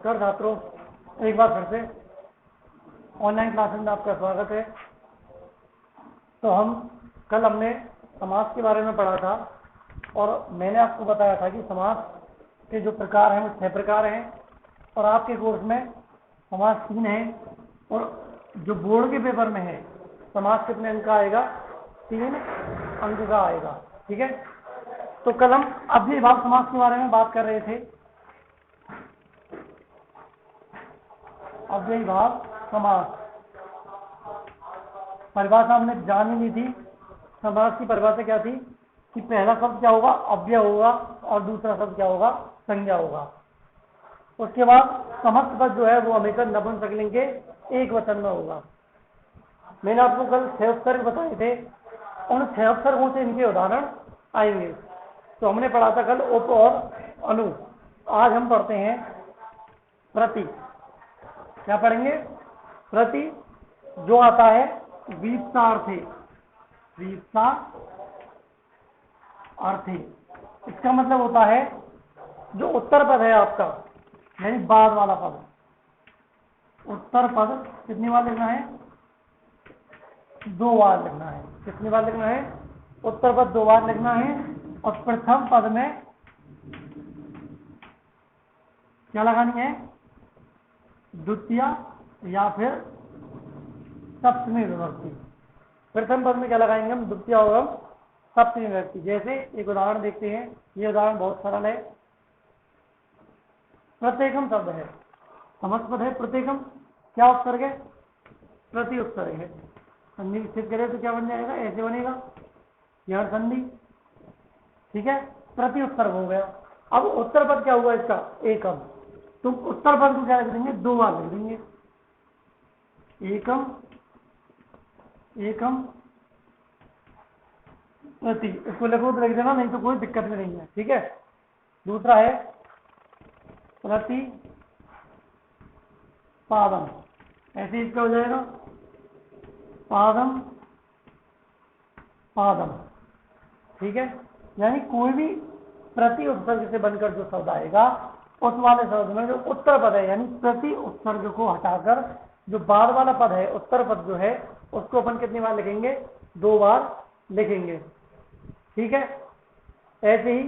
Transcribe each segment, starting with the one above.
नमस्कार छात्रों, एक बार फिर से ऑनलाइन क्लासेस में आपका स्वागत है। तो कल हमने समास के बारे में पढ़ा था और मैंने आपको बताया था कि समास के जो प्रकार हैं वो 6 प्रकार हैं और आपके कोर्स में समास 3 है और जो बोर्ड के पेपर में है समास कितने अंक का आएगा, 3 अंक का आएगा। ठीक है, तो कल हम अव्ययी भाव समास के बारे में बात कर रहे थे। अव्ययी भाव समास परिभाषा हमने जान ही ली थी। समास की परिभाषा क्या थी कि पहला शब्द क्या होगा, अव्यय होगा और दूसरा शब्द क्या होगा, संज्ञा होगा। उसके बाद समस्त पद जो है वो हमेशा नपुंसकलिंग के एक वचन में होगा। मैंने आपको कल 6 उपसर्ग बताए थे, उन 6 उपसर्गों से इनके उदाहरण आएंगे। तो हमने पढ़ा था कल उप और अनु। आज हम पढ़ते हैं प्रति। क्या पढ़ेंगे? प्रति, जो आता है वीप्सार्थे। वीप्सार्थे इसका मतलब होता है जो उत्तर पद है आपका, यानी बाद वाला पद। उत्तर पद कितनी बार लिखना है? 2 बार लिखना है। कितनी बार लिखना है? उत्तर पद 2 बार लिखना है और प्रथम पद में क्या लगानी है? द्वितीय या फिर सप्तमी विभक्ति। प्रथम पद में क्या लगाएंगे हम? द्वितीय और हम सप्तमी विभक्ति। जैसे एक उदाहरण देखते हैं, ये उदाहरण बहुत सरल है। प्रत्येकम शब्द है, समस्त पद है। प्रत्येकम क्या उपसर्ग है? प्रति उपसर्ग है। संधि विच्छेद करें तो क्या बन जाएगा? ऐसे बनेगा, यह संधि। ठीक है, प्रति उपसर्ग हो गया। अब उत्तर पद क्या हुआ इसका? एकम। तुम उत्तर पद को क्या लिख देंगे? 2 बार लिख देंगे। एकम एकम प्रति, इसको लिखो तो लिख देना, नहीं तो कोई दिक्कत में नहीं है। ठीक है, दूसरा है प्रति पादम। ऐसे इसका हो जाएगा पादम पादम। ठीक है, यानी कोई भी प्रति उपसर्ग से बनकर जो शब्द आएगा उस वाले शब्द में जो उत्तर पद है, यानी प्रति उपसर्ग को हटाकर जो बाद वाला पद है, उत्तर पद जो है, उसको अपन कितनी बार लिखेंगे? 2 बार लिखेंगे। ठीक है, ऐसे ही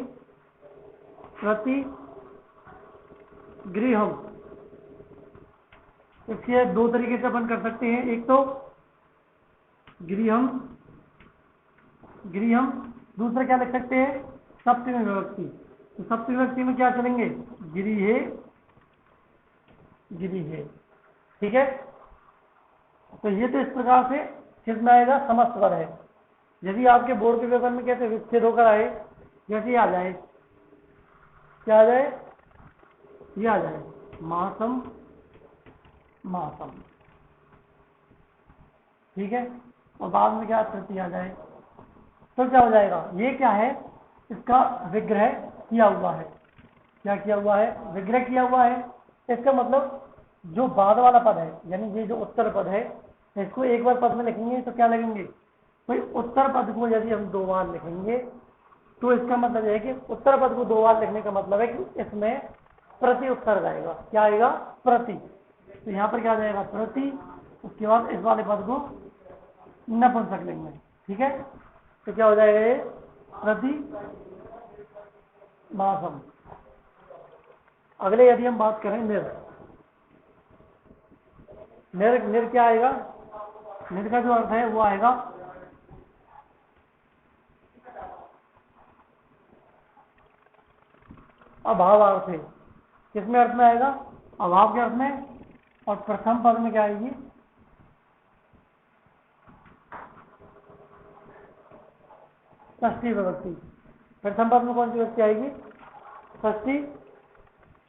प्रति गृहम, इसके 2 तरीके से अपन कर सकते हैं। एक तो गृहम गृहम, दूसरा क्या लिख सकते हैं? सप्तमी विभक्ति। तो सप्तमी विभक्ति में क्या चलेंगे? गृहे गृहे। ठीक है, तो ये तो इस प्रकार से किसमें आएगा? समस्त पद है। यदि आपके बोर्ड के पेपर में कैसे विच्छेद होकर आए, जैसे आ जाए, क्या आ जाए? ये आ जाए मासम मासम। ठीक है, और बाद में क्या? तृतीय आ जाए, तो क्या हो जाएगा? ये क्या है? इसका विग्रह किया हुआ है। क्या किया हुआ है? विग्रह किया हुआ है। इसका मतलब जो बाद वाला पद है, यानी ये जो उत्तर पद है, इसको एक बार पद में लिखेंगे तो क्या लिखेंगे? भाई उत्तर पद को यदि हम 2 बार लिखेंगे तो इसका मतलब है कि उत्तर पद को 2 बार लिखने का मतलब है कि इसमें प्रति उपसर्ग आएगा। क्या आएगा? प्रति। तो यहाँ पर क्या आ जाएगा? प्रति। उसके बाद इस वाले पद को नपुंसकलिंग में। ठीक है, तो क्या हो जाएगा? ये प्रति मासम। अगले यदि हम बात करें निर, निर क्या आएगा? निर का जो अर्थ है वो आएगा अभाव अर्थ है। किसमें अर्थ में आएगा? अभाव के अर्थ में। और प्रथम पद में क्या आएगी? षष्ठी विभक्ति। प्रथम पद में कौन सी विभक्ति आएगी? षष्ठी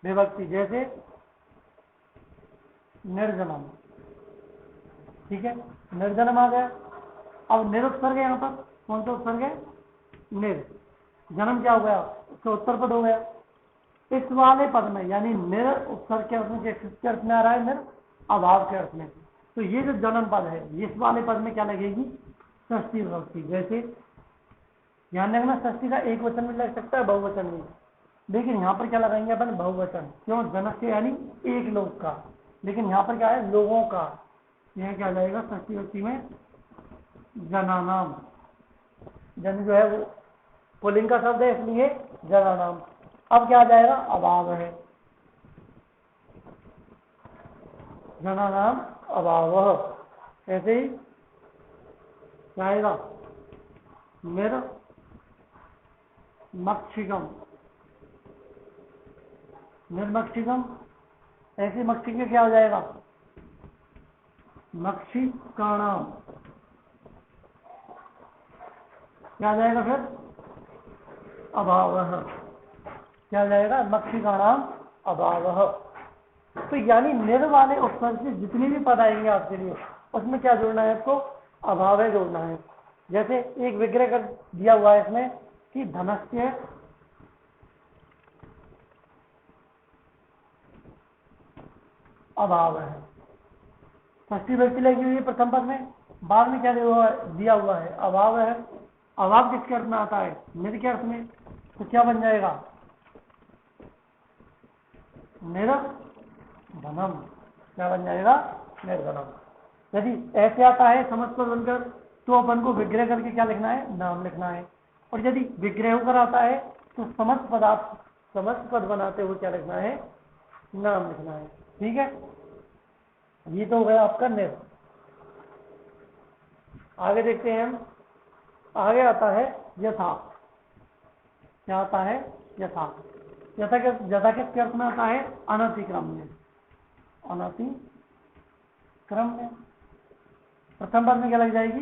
विभक्ति। जैसे निर्जनम। ठीक है, निर्जनम आ गया। अब निरुपसर्ग है, यहाँ पर कौन सा उपसर्ग है? निर। जन्म क्या हो गया? उसका उत्तर पद हो गया। इस वाले पद में, यानी निर उपसर्ग के अर्थ में, किसके अर्थ में आ रहा है? निर, अभाव के अर्थ में। तो ये जो जन्म पद है, इस वाले पद में क्या लगेगी? षष्ठी विभक्ति। जैसे ध्यान रखना, षष्ठी का एक वचन में लग सकता है, बहुवचन में। लेकिन यहाँ पर क्या लगाएंगे अपन, बहुवचन। क्यों, जनस्य यानी एक लोग का, लेकिन यहाँ पर क्या है, लोगों का। यह क्या आ जाएगा, षष्ठी विभक्ति में जनानाम। जन जो है वो पुल्लिंग का शब्द है, इसलिए जनानाम। अब क्या आ जाएगा, अभाव है, जनानाम अभाव। ऐसे ही क्या आएगा, निर्मक्षिकम, निर्मक्षिकम। ऐसे मक्षिक में क्या हो जाएगा, मक्षिकाणाम। क्या आ जाएगा फिर, अभाव। क्या आ जाएगा, मक्षिकाणाम अभाव। तो यानी निर वाले उपसर्ग से जितने भी पद आएंगे आपके लिए, उसमें क्या जोड़ना है आपको, अभाव है जोड़ना है। जैसे एक विग्रह कर दिया हुआ है इसमें कि धनस्य अभाव है, षष्ठी विभक्ति लगी हुई है प्रथम पद में, बाद में क्या दिया हुआ है, अभाव है। अभाव किसके अर्थ में आता है, निर के अर्थ में। तो क्या बन जाएगा, निर्धनम। क्या बन जाएगा, निर्धनम। यदि ऐसे आता है समझ पर बनकर, तो अपन को विग्रह करके क्या लिखना है, नाम लिखना है। और यदि विग्रह होकर आता है तो समस्त पद बनाते हुए क्या लिखना है, नाम लिखना है। ठीक है, ये तो हो गया आपका निर। आगे देखते हैं हम, आगे आता है यथा। क्या आता है, यथा। यथा किसके अर्थ में आता है, अनतिक्रम्य, अनतिक्रम्य। प्रथम पद में क्या लग जाएगी,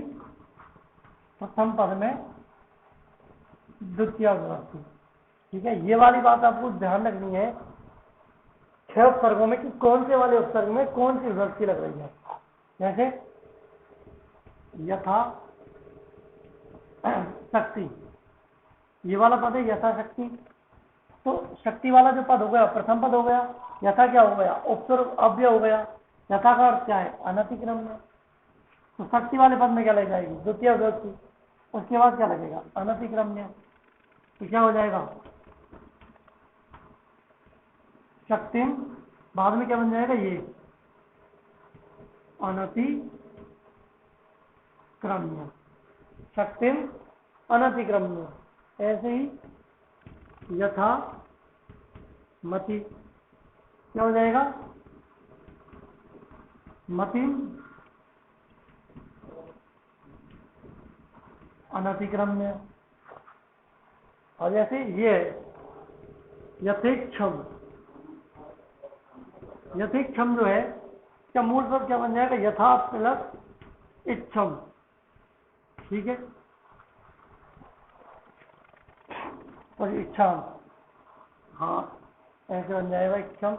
प्रथम पद में द्वितीय विभक्ति। ठीक है, ये वाली बात आपको ध्यान रखनी है 6 उपसर्गों में कि कौन से वाले उपसर्ग में कौन सी विभक्ति लग रही है। जैसे यथा शक्ति, ये वाला पद है यथा शक्ति। तो शक्ति वाला जो पद हो गया प्रथम पद हो गया, यथा क्या हो गया, उपसर्ग अव्यय हो गया। यथा का अर्थ क्या है, अनतिक्रम्य। तो शक्ति वाले पद में क्या लग जाएगी, द्वितीय विभक्ति। उसके बाद क्या लगेगा, अनतिक्रम्य। तो क्या हो जाएगा, शक्तिम, बाद में क्या बन जाएगा, ये अनतिक्रम्य, शक्तिम अनतिक्रम्य। ऐसे ही यथा मति, क्या हो जाएगा, मतिम अनतिक्रम्य। और जैसे ये यथेक्षम, यथेक्षम जो है क्या मूल शब्द क्या बन जाएगा, यथा प्लस इच्छम। ठीक है, और इच्छा, हाँ ऐसे बन जाएगा इच्छम।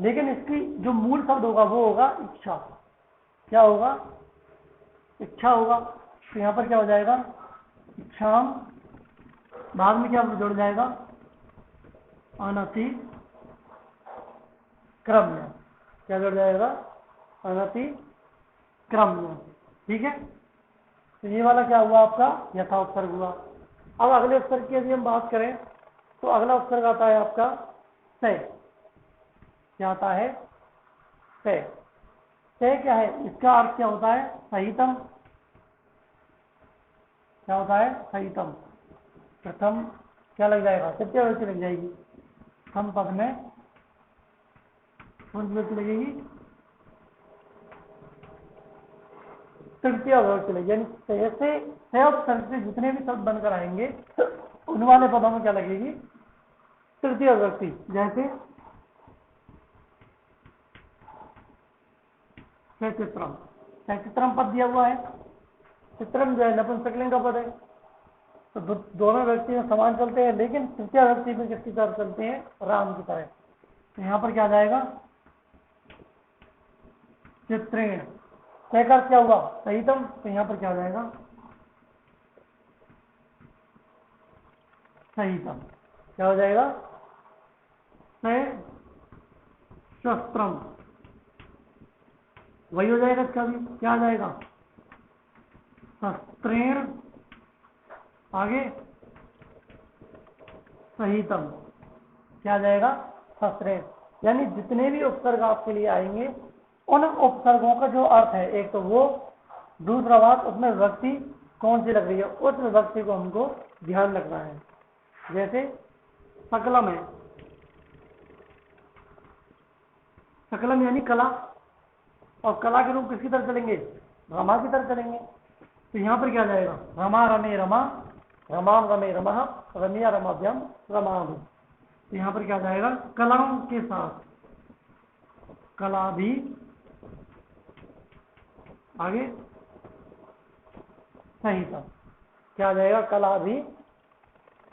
लेकिन इसकी जो मूल शब्द होगा वो होगा इच्छा। क्या होगा, इच्छा होगा। तो यहाँ पर क्या हो जाएगा, इच्छाम, बाद में क्या जुड़ जाएगा, अनतिक्रम्य। क्या जुड़ जाएगा, अनतिक्रम्य। ठीक है, तो ये वाला क्या हुआ आपका, यथा उपसर्ग हुआ। अब अगले उपसर्ग की यदि हम बात करें तो अगला उपसर्ग आता है आपका से। क्या आता है, से। से क्या है, इसका अर्थ क्या होता है, सहितम। क्या होता है, सहितम। प्रथम क्या लग जाएगा, तृतीय विभक्ति लग जाएगी। प्रथम पद में कौन सी विभक्ति लगेगी, तृतीय विभक्ति लगेगी। यानी ऐसे से उपसर्ग से जितने भी शब्द बनकर आएंगे उन वाले पदों में क्या लगेगी, तृतीय विभक्ति। जैसे चित्रम, चित्रम पद दिया हुआ है। चित्रम जो है नपुंसकलिंग का पद है, तो दोनों व्यक्ति में समान चलते हैं, लेकिन तृतीय व्यक्ति में किसकी तरह चलते हैं, राम की तरह। तो यहाँ पर क्या आ जाएगा, चित्रेण। सहकार क्या हुआ, सहितम। तो यहाँ पर क्या हो जाएगा, सहितम। क्या हो जाएगा, शस्त्रम। वही हो जाएगा इसका भी। क्या आ जाएगा, शस्त्रेण, आगे सहितम। क्या आ जाएगा, शस्त्रेण। यानी जितने भी उपसर्ग आपके लिए आएंगे उन उपसर्गों का जो अर्थ है, एक तो वो, दूसरा बात उसमें विभक्ति कौन सी लग रही है, उस विभक्ति को हमको ध्यान रखना है। जैसे सकलम है, सकलम यानी कला, और कला के रूप किसकी तरफ चलेंगे, रमा की तरफ चलेंगे। तो यहाँ पर क्या जाएगा, रमा रमे रमा, रमाम रमे रमा, रमिया रमाभ्याम रमाम। तो यहाँ पर क्या जाएगा, कलाओं के साथ कला भी, आगे सहितम, क्या आ जाएगा, कला भी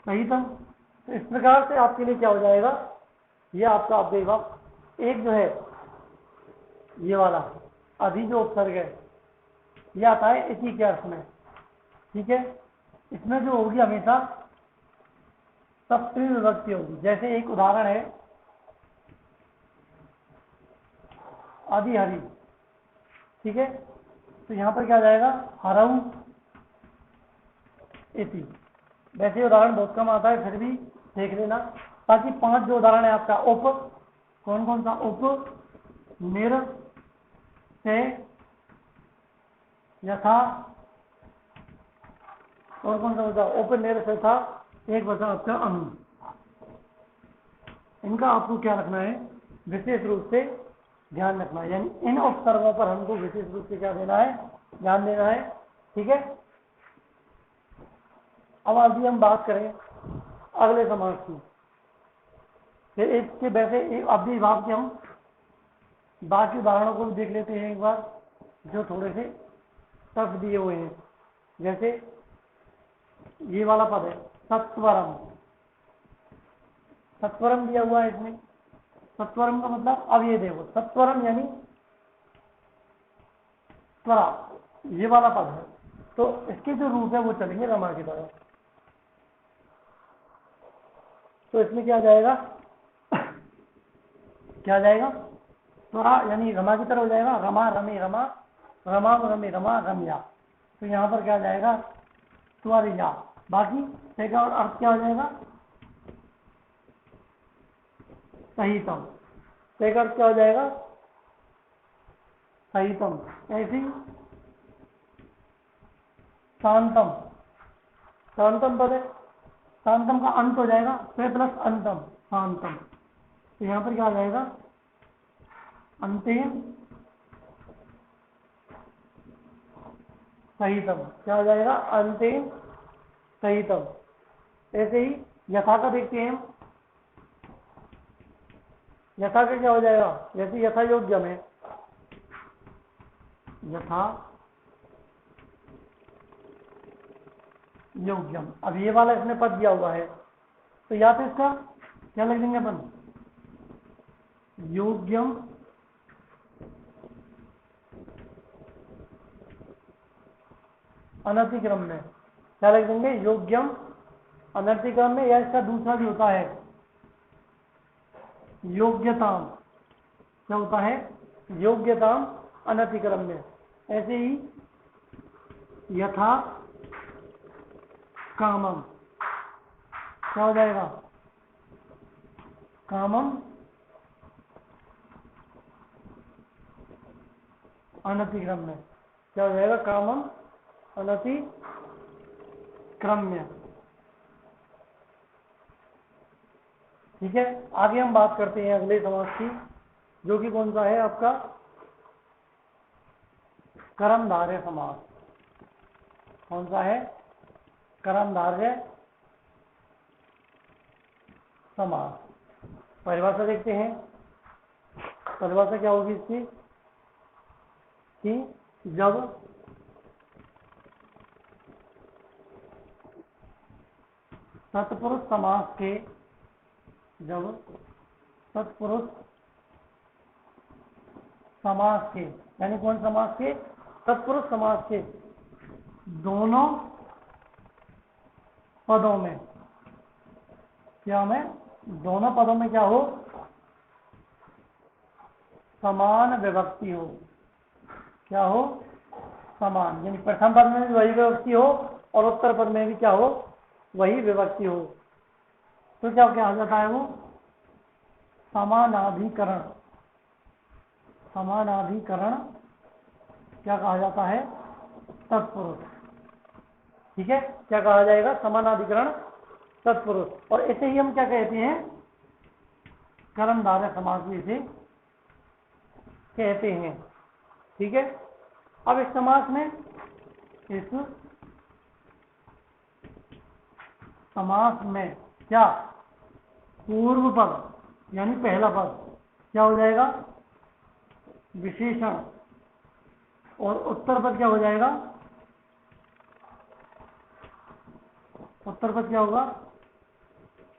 सहितम। तो इस प्रकार से आपके लिए क्या हो जाएगा, ये आपका अव्ययभाव एक जो है ये वाला अधि जो उपसर्ग है ये आता है इसी के अर्थ में, ठीक है। इसमें जो होगी हमेशा सप्तमी विभक्ति होगी। जैसे एक उदाहरण है आदि हरि, ठीक है। तो यहाँ पर क्या जाएगा, हरऊ इति। वैसे उदाहरण बहुत कम आता है, फिर भी देख लेना। बाकी 5 जो उदाहरण है आपका, उप, कौन कौन सा, उप, निर, से, यथा, और कौन सा होता, उप, निर, से था, एक बचा आपका अनु। इनका आपको क्या रखना है, विशेष रूप से ध्यान रखना है। यानी इन उपसर्गों पर हमको विशेष रूप से क्या देना है, ध्यान देना है, ठीक है। अब अभी हम बात करें अगले समास की। फिर इसके वैसे अव्ययभाव के हम बाकी उदाहरणों को भी देख लेते हैं एक बार, जो थोड़े से टफ दिए हुए हैं। जैसे ये वाला पद है सत्वरम, सत्वरम दिया हुआ है इसमें। सत्वरम का मतलब, अब ये देखो, सत्वरम यानी त्वरा, ये वाला पद है। तो इसके जो रूप है वो चलेंगे रमा की तरह। तो इसमें क्या जाएगा, क्या जाएगा, त्वरा यानी रमा की तरह हो जाएगा, रमा रमे रमा, रमा रमे रमा रम्या। तो यहाँ पर क्या जाएगा, त्वरिया। बाकी का और अर्थ क्या हो जाएगा, सहितम। का अर्थ क्या हो जाएगा, सहितम। ऐसी शांतम, शांतम पद है, शांतम का अंत हो जाएगा से प्लस अंतम, शांतम। तो यहाँ पर क्या आ जाएगा, अंतिम सहितम। क्या हो जाएगा, अंतिम सहितम। ऐसे ही यथा का देखते हैं, यथा का क्या हो जाएगा, जैसे यथा योग्यम है, यथा योग्यम। अब ये वाला इसमें पद दिया हुआ है, तो या तो इसका क्या लिख देंगे अपन, योग्यम अनतिक्रम में, क्या लिख देंगे, योग्यम अनतिक्रम में। या इसका दूसरा भी होता है योग्यताम, क्या होता है, योग्यताम अनतिक्रम में। ऐसे ही यथा कामम, क्या हो जाएगा, कामम अनतिक्रम में। क्या हो जाएगा, कामम अनतिक्रम्य। ठीक है। आगे हम बात करते हैं अगले समास की, जो कि कौन सा है आपका, कर्मधारय समास। कौन सा है, कर्मधारय समास। परिभाषा देखते हैं। परिभाषा क्या होगी इसकी, कि जब तत्पुरुष समास के, जब तत्पुरुष समास के, यानी कौन समास के, तत्पुरुष समास के दोनों पदों में, क्या में, दोनों पदों में क्या हो, समान विभक्ति हो। क्या हो, समान, यानी प्रथम पद में भी वही विभक्ति हो और उत्तर पद में भी क्या हो, वही विभक्ति हो। तो क्या क्या आ जाता है वो, समानाधिकरण, समानाधिकरण क्या कहा जाता है? तत्पुरुष। ठीक है, क्या कहा जाएगा? समानाधिकरण तत्पुरुष। और ऐसे ही हम क्या कहते हैं? कर्मधारय समास भी इसे कहते हैं। ठीक है, अब इस समास में, इस समास में क्या पूर्व पद यानी पहला पद क्या हो जाएगा? विशेषण, और उत्तर पद क्या हो जाएगा? उत्तर पद क्या होगा?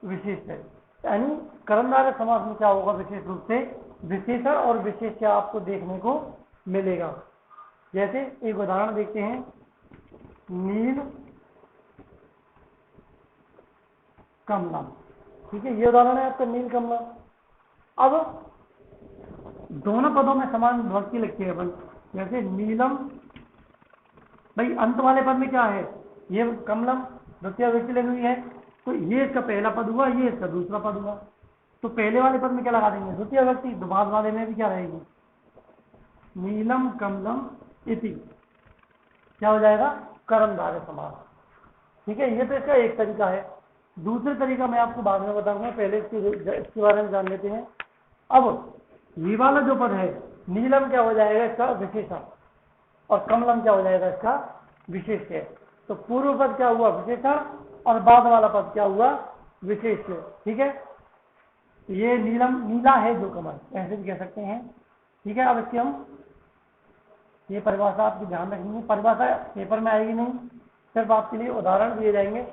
विशेष है। यानी कर्मधारय समास में क्या होगा? विशेष रूप से विशेषण और विशेष्य आपको देखने को मिलेगा। जैसे एक उदाहरण देखते हैं, नील कमलम। ठीक है, ये उदाहरण है आपका नील कमलम। अब दोनों पदों में समान विभक्ति लगती है अपन, जैसे नीलम, भाई अंत वाले पद में क्या है? ये कमलम द्वितीय विभक्ति लगी हुई है, तो ये इसका पहला पद हुआ, ये इसका दूसरा पद हुआ। तो पहले वाले पद में क्या लगा देंगे? द्वितीय विभक्ति। तो बाद वाले में भी क्या रहेगी? नीलम कमलम इति। क्या हो जाएगा? कर्मधारय समास। ठीक है, ये तो इसका एक तरीका है। दूसरे तरीका मैं आपको बाद में बताऊंगा, पहले इसके बारे में जान लेते हैं। अब ये वाला जो पद है, नीलम क्या हो जाएगा? इसका विशेषण, और कमलम क्या हो जाएगा? इसका विशेष्य। तो पूर्व पद क्या हुआ? विशेषण, और बाद वाला पद क्या हुआ? विशेष्य। ठीक है, ये नीलम, नीला है जो कमल, ऐसे भी कह सकते हैं। ठीक है, अब इसकी हम ये परिभाषा आपकी ध्यान रखनी है, परिभाषा पेपर में आएगी नहीं, सिर्फ आपके लिए उदाहरण दिए जाएंगे।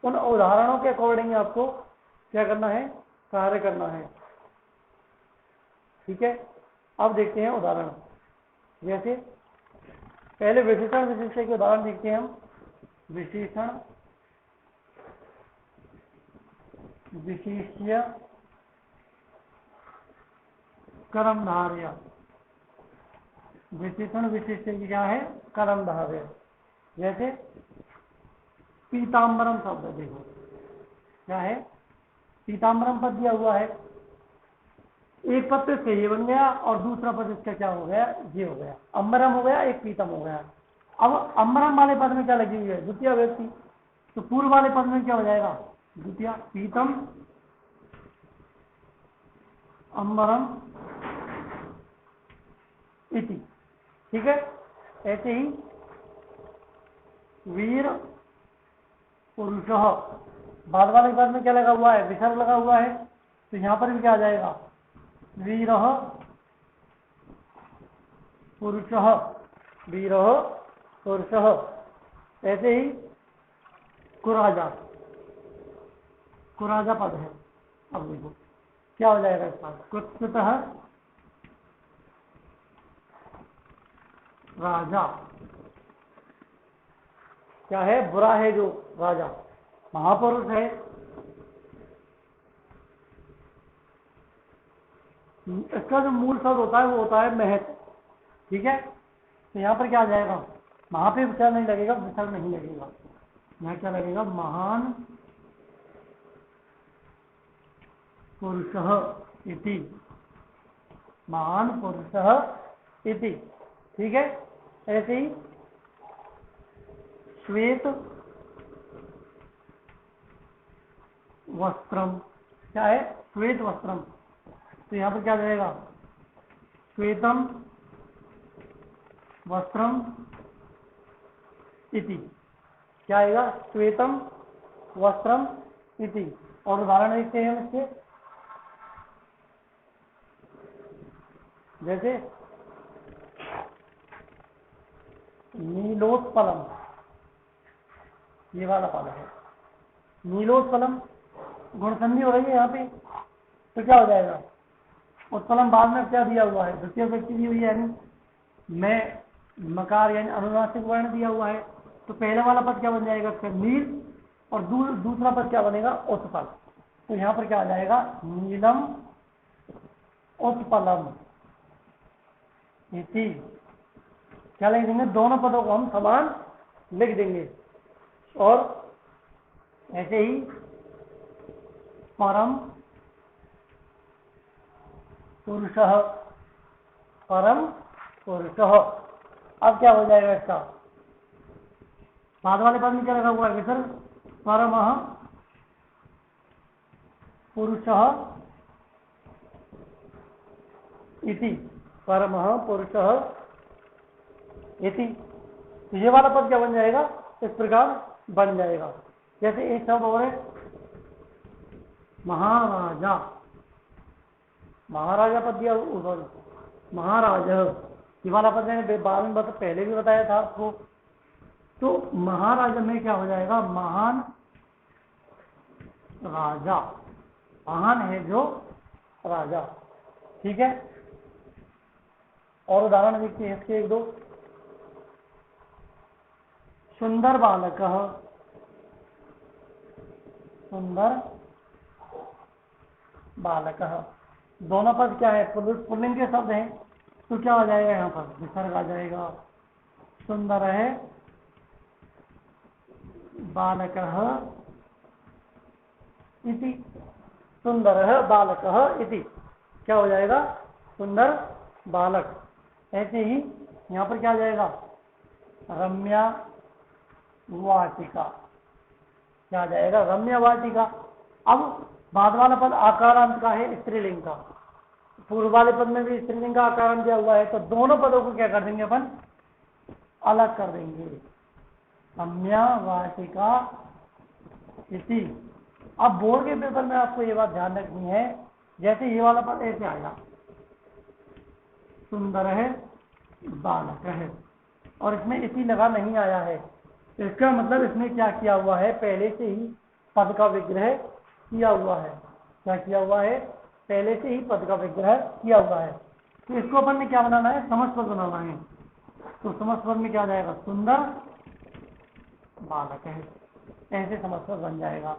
उन उदाहरणों के अकॉर्डिंग आपको क्या करना है? कार्य करना है। ठीक है, अब देखते हैं उदाहरण। जैसे पहले विशेषण विशेष्य के उदाहरण देखते हैं हम। विशेषण विशेष्य कर्मधारय। विशेषण विशेष्य की क्या है? कर्मधारय। जैसे पीताम्बरम शब्द देखो, क्या है? पीताम्बरम पद दिया हुआ है, एक पद तो इसका ये बन गया, और दूसरा पद इसका क्या हो गया? ये हो गया। अम्बरम हो गया, एक पीतम हो गया। अब अम्बरम वाले पद में क्या लगी हुई है? द्वितीय विभक्ति। तो पूर्व वाले पद में क्या हो जाएगा? द्वितीय। पीतम अम्बरम इति। ठीक है, ऐसे ही वीर पुरुषः, बाद वाले पद में क्या लगा हुआ है? विसर्ग लगा हुआ है, तो यहां पर भी क्या आ जाएगा? वीरः पुरुषः, वीरः पुरुषः। ऐसे ही कुराजा, कुराजा पद है। अब देखो क्या हो जाएगा इसका? कुत्सितः राजा। क्या है? बुरा है जो राजा, महापुरुष है। इसका जो मूल शब्द होता है वो होता है महत। ठीक है, तो यहाँ पर क्या आ जाएगा? वहां पे विसर्ग नहीं लगेगा, विसर्ग नहीं लगेगा, यहाँ क्या लगेगा? महान पुरुषः इति, महान पुरुषः इति। ठीक है, ऐसे ही श्वेत वस्त्रम। क्या है? श्वेत वस्त्रम। तो यहां पर क्या जाएगा? श्वेतम वस्त्रम इति। क्या आएगा? श्वेतम वस्त्रम इति। और उदाहरण देखते हैं हम इसके। जैसे नीलोत्पलम, ये वाला पद है नीलोत्पलम, गुणसंधि हो रही है यहाँ पे, तो क्या हो जाएगा? उत्पलम बाद में क्या दिया हुआ है? द्वितीय व्यक्ति दी हुई है, यानी मैं मकार यानी अनुनासिक वर्ण दिया हुआ है। तो पहले वाला पद क्या बन जाएगा? नील, और दूसरा पद क्या बनेगा? उत्पल। तो यहाँ पर क्या आ जाएगा? नीलम उत्पलम इति। क्या लिख देंगे? दोनों पदों को हम समान लिख देंगे। और ऐसे ही परम पुरुषः, परम पुरुषः। अब क्या हो जाएगा इसका? बाद वाले पद में क्या लगा हुआ है विसर्ग? परमः पुरुषः इति, परमः पुरुषः इति। तो ये वाला पद क्या बन जाएगा? इस प्रकार बन जाएगा। जैसे एक शब्द और है महाराजा, महाराजा पद दिया, महाराज, ये वाला पद मैंने बाद में पहले भी बताया था आपको। तो महाराजा में क्या हो जाएगा? महान राजा, महान है जो राजा। ठीक है, और उदाहरण देखते हैं इसके एक दो। सुंदर बालकः, सुंदर बालकः। दोनों पद क्या है? पुल्लिंग के शब्द हैं, तो क्या हो जाएगा? यहाँ पर विसर्ग आ जाएगा। सुंदर है बालकः इति, सुंदर है बालकः इति। क्या हो जाएगा? सुंदर बालक। ऐसे ही यहाँ पर क्या आ जाएगा? रम्या वाटिका। क्या आ जाएगा? रम्या वाटिका। अब बाद वाला पद आकारांत का है, स्त्रीलिंग का। पूर्व वाले पद में भी स्त्रीलिंग का आकारांत दिया हुआ है, तो दोनों पदों को क्या कर देंगे अपन? अलग कर देंगे। रम्या वाटिका इति। अब बोर्ड के पेपर में आपको ये बात ध्यान रखनी है, जैसे ये वाला पद ऐसे आया, सुंदर है बालक है, और इसमें इति लगा नहीं आया है, तो इसका मतलब इसमें क्या किया हुआ है? पहले से ही पद का विग्रह किया हुआ है। क्या किया हुआ है? पहले से ही पद का विग्रह किया हुआ है। तो इसको अपन ने क्या बनाना है? समस्त पद बनाना है। तो समस्त पद में क्या जाएगा? सुंदर बालक है। ऐसे समस्त पद बन जाएगा।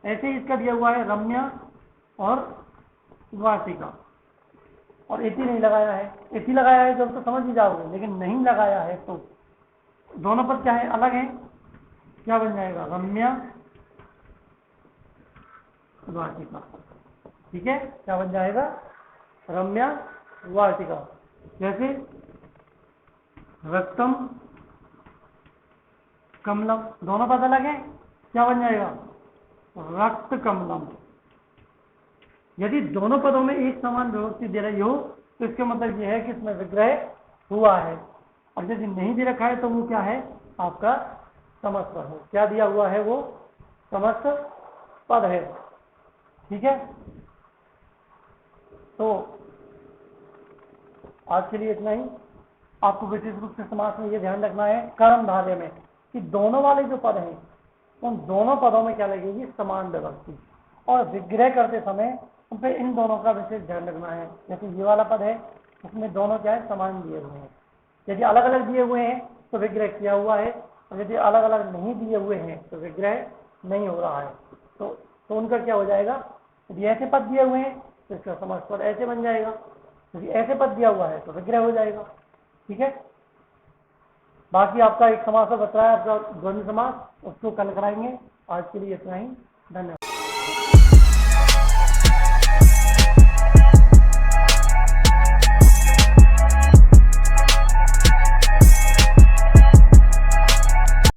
ऐसे ही इसका दिया हुआ है रम्या और वाटिका, और इति नहीं लगाया है। इति लगाया है जब तो समझ ही जाओगे, लेकिन नहीं लगाया है तो दोनों पद क्या है? अलग है। क्या बन जाएगा? रम्या वाटिका। ठीक है, क्या बन जाएगा? रम्या वाटिका। जैसे रक्तम कमलम, दोनों पद अलग है। क्या बन जाएगा? रक्त कमलम। यदि दोनों पदों में एक समान विभक्ति दे रही हो तो इसका मतलब यह है कि इसमें विग्रह हुआ है, और यदि नहीं दे रखा है तो वो क्या है? आपका समस्त पद है। क्या दिया हुआ है? वो समस्त पद है। ठीक है, तो आज के लिए इतना ही। आपको विशेष रूप से समास में ये ध्यान रखना है कर्मधारय में कि दोनों वाले जो पद हैं उन दोनों पदों में क्या लगेगी? समान विभक्ति, और विग्रह करते समय उन पे इन दोनों का विशेष ध्यान रखना है। जैसे ये वाला पद है, उसमें दोनों क्या है? समान दिए हुए हैं। यदि अलग अलग दिए हुए हैं तो विग्रह किया हुआ है, और यदि अलग अलग नहीं दिए हुए हैं तो विग्रह नहीं हो रहा है। तो उनका क्या हो जाएगा? यदि ऐसे पद दिए हुए हैं तो इसका समस्त पद ऐसे बन जाएगा, यदि ऐसे पद दिया हुआ है तो विग्रह हो जाएगा। ठीक है, बाकी आपका एक समास बच रहा है, आपका द्वंद्व समास, उसको कल कराएंगे। आज के लिए इतना ही। धन्यवाद।